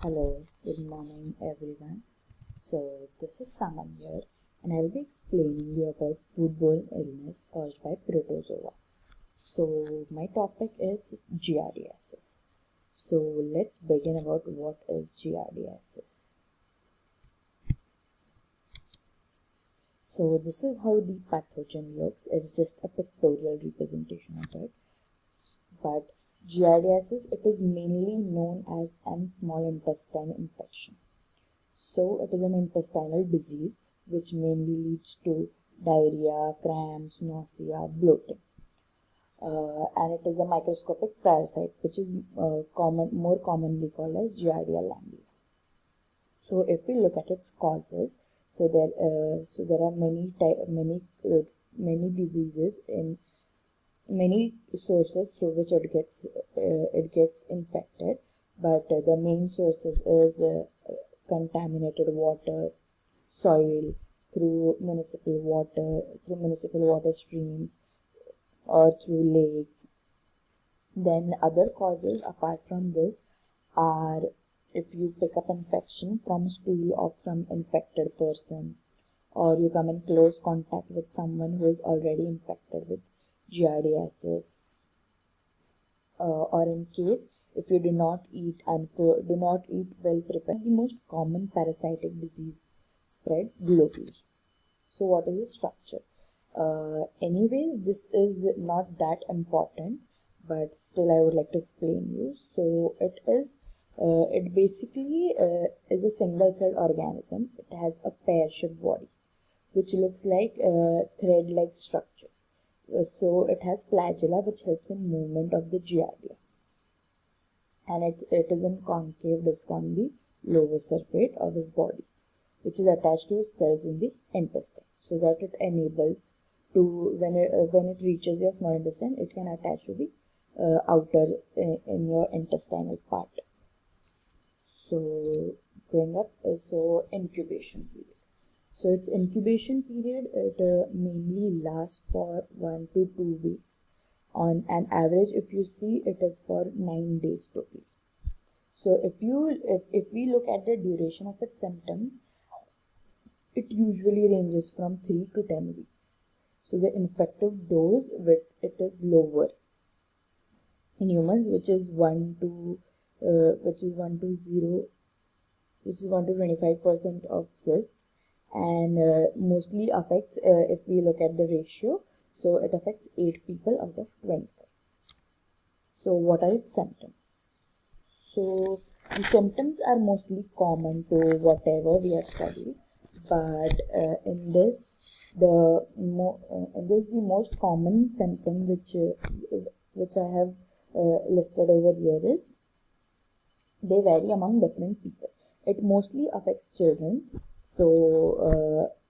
Hello, good morning everyone. This is Saman here and I will be explaining you about foodborne illness caused by protozoa. My topic is giardiasis. So let's begin about what is giardiasis. So this is how the pathogen looks. It's just a pictorial representation of it. But giardiasis, it is mainly known as an small intestine infection. So it is an intestinal disease which mainly leads to diarrhea, cramps, nausea, bloating. And it is a microscopic parasite which is more commonly called as Giardia lamblia. So if we look at its causes, there are many diseases in many sources through which it gets infected, but the main sources is contaminated water, soil, through municipal water streams, or through lakes. Then other causes apart from this are if you pick up infection from stool of some infected person, or you come in close contact with someone who is already infected with giardiasis, or in case if you do not eat well prepared. The most common parasitic disease spread globally. So what is the structure? Anyways, this is not that important, but still I would like to explain you. So it basically is a single-celled organism. It has a pear-shaped body, which looks like a thread-like structure. So it has flagella, which helps in movement of the giardia, and it is in concave disc on the lower surface of his body, which is attached to his cells in the intestine, so that it enables to when it reaches your small intestine, it can attach to the outer in your intestinal part. So going up, so incubation period. So its incubation period, it mainly lasts for 1 to 2 weeks. On an average, if you see, it is for 9 days totally. So if we look at the duration of its symptoms, it usually ranges from 3 to 10 weeks. So the infective dose with it is lower in humans, which is 1 to 25% of cysts, and mostly affects, if we look at the ratio, so it affects 8 people out of 20. So what are its symptoms? So the symptoms are mostly common to whatever we have studied, but in this the most common symptom which I have listed over here is they vary among different people. It mostly affects children. So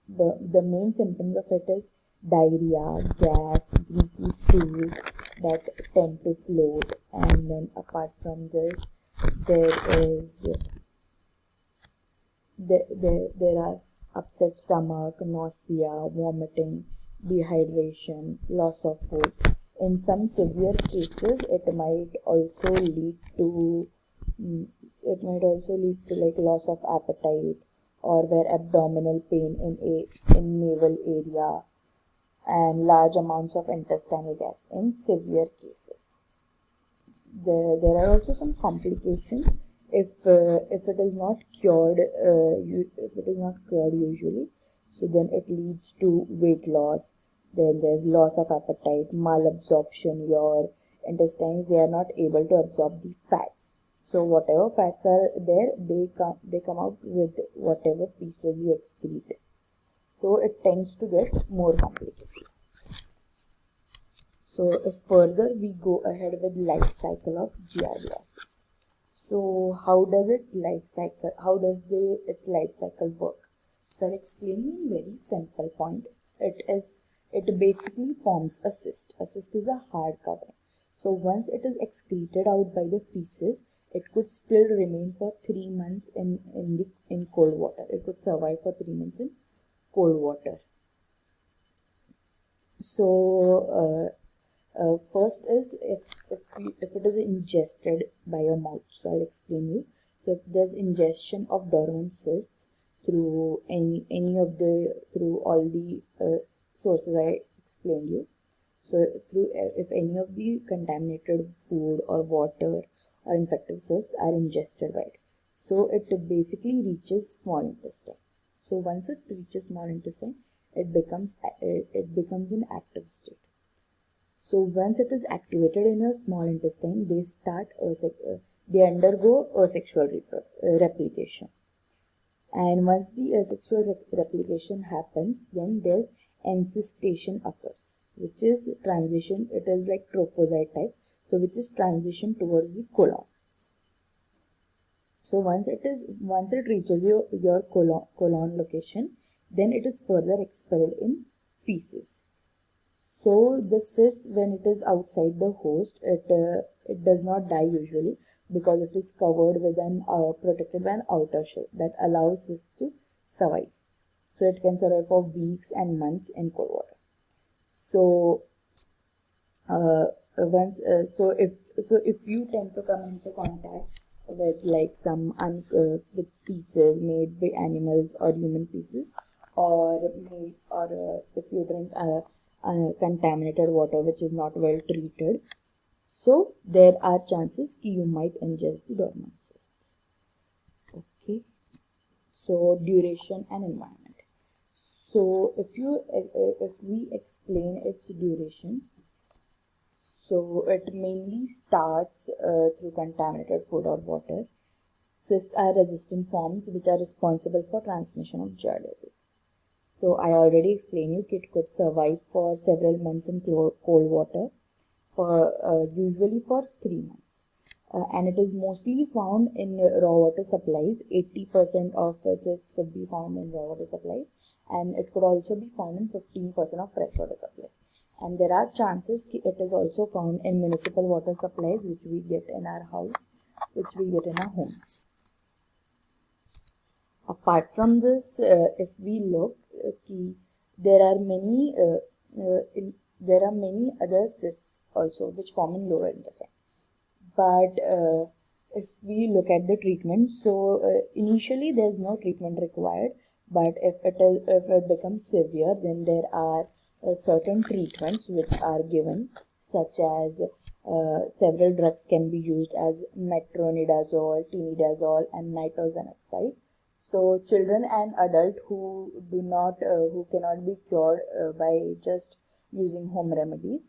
the main symptoms of it is diarrhea, gas, greasy stools that tend to float, and then apart from this, there are upset stomach, nausea, vomiting, dehydration, loss of food. In some severe cases, it might also lead to like loss of appetite, or where abdominal pain in navel area, and large amounts of intestinal gas in severe cases. There are also some complications if it is not cured. If it is not cured usually, so then it leads to weight loss. Then there's loss of appetite, malabsorption. Your intestines, they are not able to absorb the fats. So whatever fats are there, they come out with whatever pieces you excrete. So it tends to get more complicated. So if further we go ahead with life cycle of giardia. So how does its life cycle work? So I'll explain you in very simple point. It basically forms a cyst. A cyst is a hard covering. So once it is excreted out by the feces, it could still remain for 3 months in cold water. It could survive for 3 months in cold water. So first is if it is ingested by your mouth. So I'll explain you. So if there's ingestion of dormant cysts through through all the sources I explained you. So if any of the contaminated food or water or infected cysts are ingested, right? So it basically reaches small intestine. So once it reaches small intestine, it becomes an active state. So once it is activated in your small intestine, they undergo asexual replication. And once the asexual replication happens, then there's encystation occurs, which is transition. It is like trophozoite type, so which is transition towards the colon. So once it reaches your colon location, then it is further expelled in feces. So the cyst, when it is outside the host, it does not die usually, because it is covered with protected by an outer shell that allows cyst to survive. So it can survive for weeks and months in cold water. So if you tend to come into contact with like with species made by animals or human species, or if you drink contaminated water which is not well treated, so there are chances you might ingest the dormant cysts. Okay, so duration and environment. So if we explain its duration, so it mainly starts through contaminated food or water. Cysts are resistant forms which are responsible for transmission of giardiasis. So I already explained you it could survive for several months in cold water, usually for 3 months. And it is mostly found in raw water supplies. 80% of cysts could be found in raw water supplies, and it could also be found in 15% of freshwater supplies. And there are chances it is also found in municipal water supplies, which we get in our house, which we get in our homes. Apart from this, if we look, there are many other cysts also which form in lower intestine. But if we look at the treatment, so initially there's no treatment required, but if it becomes severe, then there are certain treatments which are given, such as several drugs can be used as metronidazole, tinidazole, and nitazoxanide. So children and adults who cannot be cured by just using home remedies.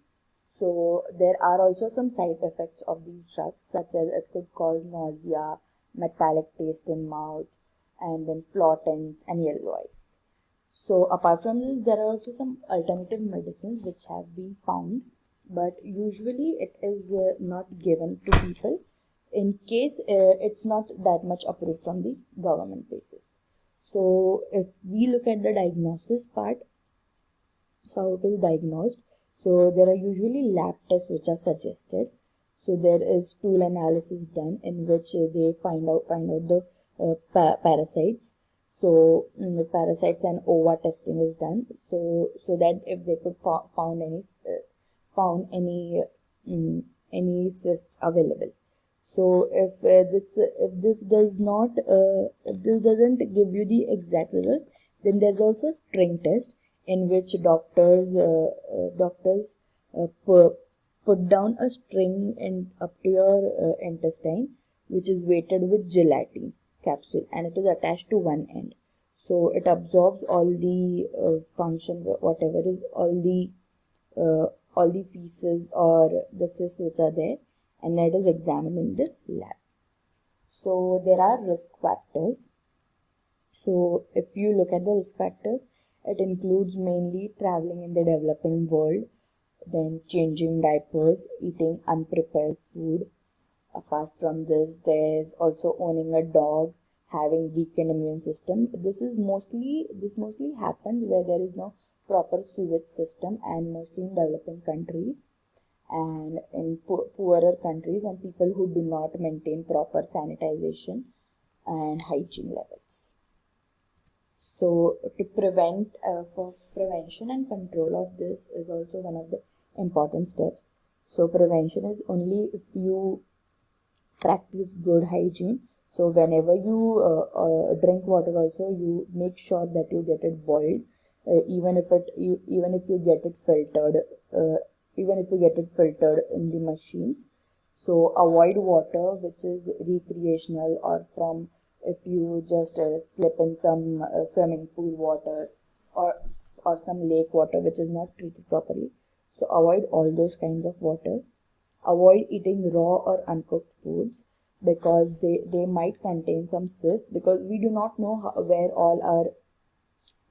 So there are also some side effects of these drugs, such as it could cause nausea, metallic taste in mouth, and then floatings and yellow eyes. So apart from this, there are also some alternative medicines which have been found, but usually it is not given to people in case it's not that much approved from the government basis. So if we look at the diagnosis part, so how it is diagnosed. So there are usually lab tests which are suggested. So there is stool analysis done in which they find out the parasites. So the parasites and OVA testing is done. So that if they could found any cysts available. So if this doesn't give you the exact results, then there's also a string test in which doctors put down a string up to your intestine, which is weighted with gelatin capsule, and it is attached to one end. So it absorbs all the whatever is all the feces or the cysts which are there, and that is examined in the lab. So there are risk factors. So if you look at the risk factors, it includes mainly traveling in the developing world, then changing diapers, eating unprepared food. Apart from this, there's also owning a dog, having weakened immune system. This mostly happens where there is no proper sewage system, and mostly in developing countries and in poorer countries, and people who do not maintain proper sanitization and hygiene levels. So for prevention and control of this is also one of the important steps. So prevention is only if you practice good hygiene. So whenever you drink water also, you make sure that you get it boiled, even if you get it filtered, uh, even if you get it filtered in the machines. So avoid water which is recreational, or from, if you just slip in some swimming pool water, or some lake water which is not treated properly. So avoid all those kinds of water. Avoid eating raw or uncooked foods, because they might contain some cysts, because we do not know where all our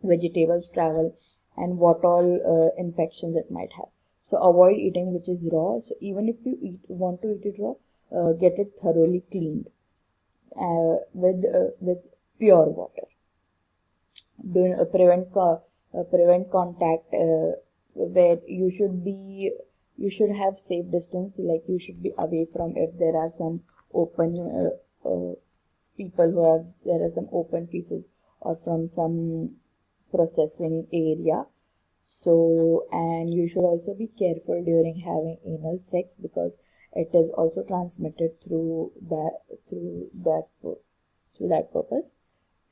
vegetables travel and what all infections it might have. So avoid eating which is raw. So even if you want to eat it raw, get it thoroughly cleaned with pure water. Prevent contact, where you should have safe distance, like you should be away from, if there are some open people who have there are some open pieces, or from some processing area. So, and you should also be careful during having anal sex, because it is also transmitted through that purpose.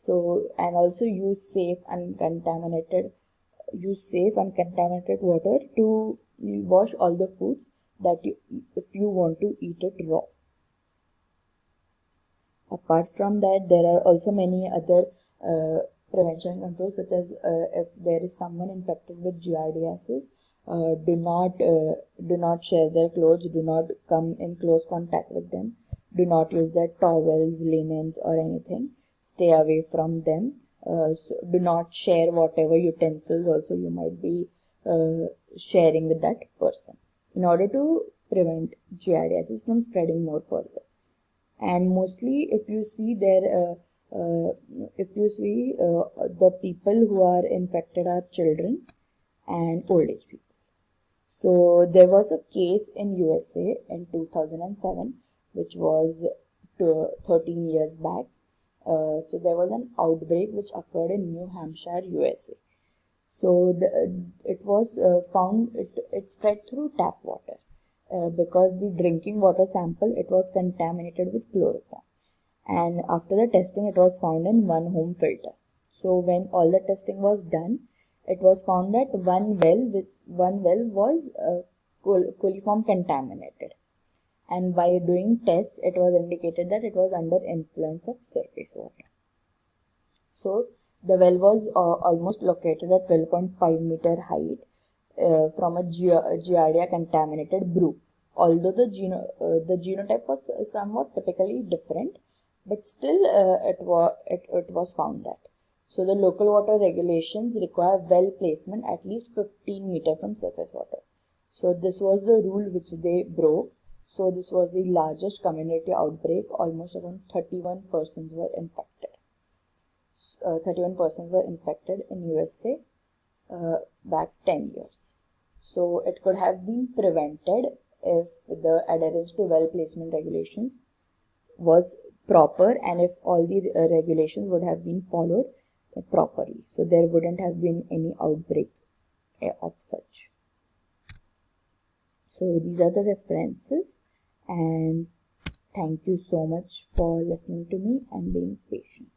So, and also use safe uncontaminated water to wash all the foods that you, if you want to eat it raw. Apart from that, there are also many other prevention controls, such as if there is someone infected with giardiasis, do not share their clothes, do not come in close contact with them, do not use their towels, linens, or anything. Stay away from them. So do not share whatever utensils also you might be sharing with that person, in order to prevent giardiasis from spreading more further. And mostly, if you see the people who are infected are children and old age people. So there was a case in USA in 2007, which was 13 years back. So there was an outbreak which occurred in New Hampshire, USA. So it was found, it spread through tap water, because the drinking water sample, it was contaminated with chloroform. And after the testing, it was found in one home filter. So when all the testing was done, it was found that one well was coliform contaminated. And by doing tests, it was indicated that it was under influence of surface water. So the well was almost located at 12.5-meter height, from a Giardia contaminated brew. Although the genotype was somewhat typically different, but still it was found that. So the local water regulations require well placement at least 15 meters from surface water. So this was the rule which they broke. So this was the largest community outbreak. Almost around 31 persons were infected. 31 persons were infected in USA back 10 years. So it could have been prevented if the adherence to well placement regulations was proper, and if all the regulations would have been followed properly. So there wouldn't have been any outbreak of such. So these are the references, and thank you so much for listening to me and being patient.